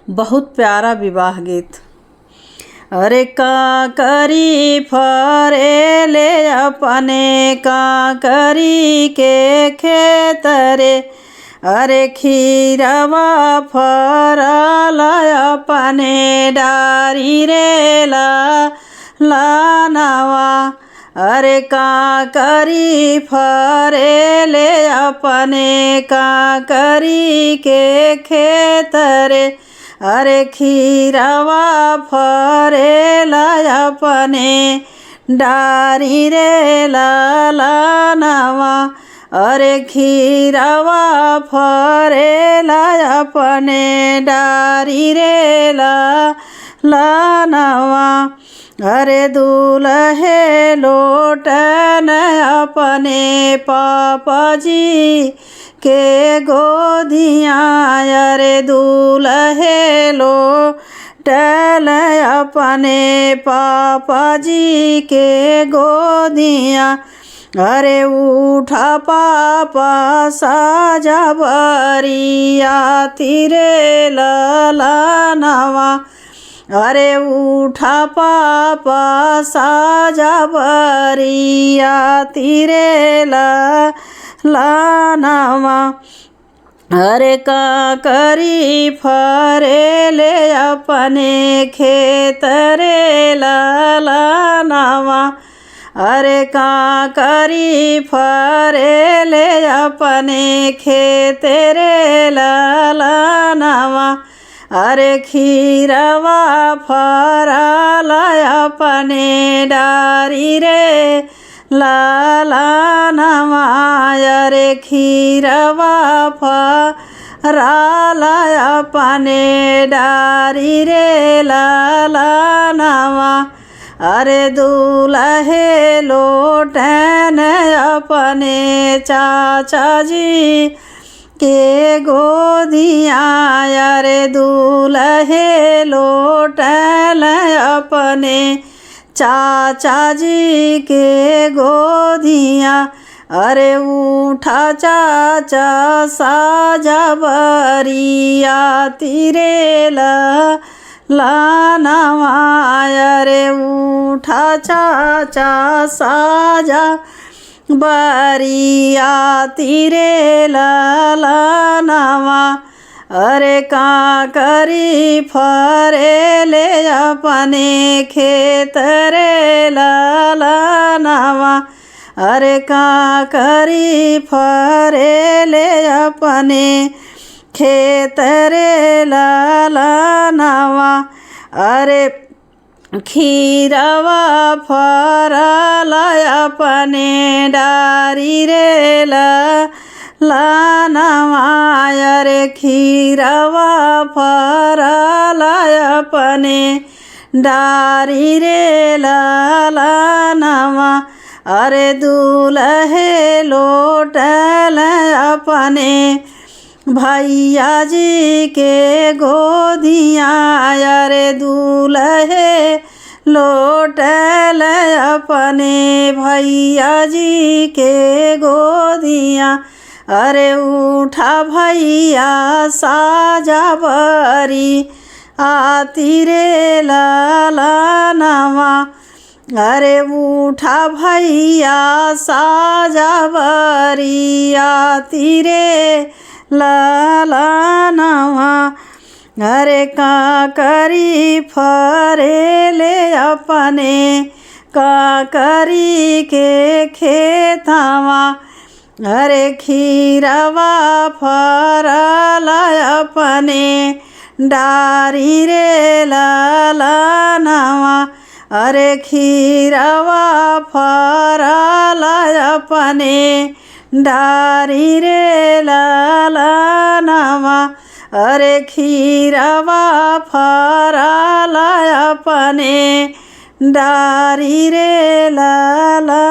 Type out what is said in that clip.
बहुत प्यारा विवाह गीत। अरे काकरी फरे ले अपने काकरी के खेत रे, अरे खीरवा फरल अपने डारी रे लानवा। अरे काकरी फरे ले अपने काकरी के खेत रे, अरे खीरवा फरेला अपने डारी रे लानवा। अरे खीरवा फरेला अपने डारी रे लानवा। अरे दूल्हे लोटन अपने पापाजी के गोदियाँ, अरे दूल्हे लोटन अपने पापाजी के गोदियाँ। अरे उठा पापा साजा बरियाती रे लानवा। अरे उठा पापा साजा बरियाती रे लानवा। अरे काकरी फरे ले अपने खेत रे लानवा। अरे काकरी फरे ले अपने खेत रे लानवा। अरे खीरवा फरल अपने डारी रे लानवा। अरे खीरवा फरल अपने डारी रे लानवा। अरे दूल्हे लोटन अपने चाचा जी के गोदियाँ, अरे दूल्हे लोटन अपने चाचा जी के गोदियाँ। अरे उठा चाचा साजा बरियाती रे लानवा। अरे उठा चाचा साजा बरियाती रे लानवा। अरे काकरी फरे ले अपने खेत रे लानवा। अरे काकरी फरे ले अपने खेत रे लानवा। अरे खीरवा फरल अपने डारी रे लानवा। अरे खीरवा फरल अपने डारी रे लानवा। अरे दूल्हे लोटल अपने भैया जी के गोदियाँ, अरे दूल्हे लोटल अपने भैया जी के गोदियाँ। अरे उठा भैया साजा बरी आती रे लानवा। अरे उठा भैया साजा बरियाती रे लानवा। अरे काकरी फरे ले अपने काकरी के खेतवा। अरे खीरवा फरल अपने डारी रे लानवा। अरे खीरवा फरल अपने डारी रे लानवा। अरे खीरवा फरल अपने डारी रे लाला।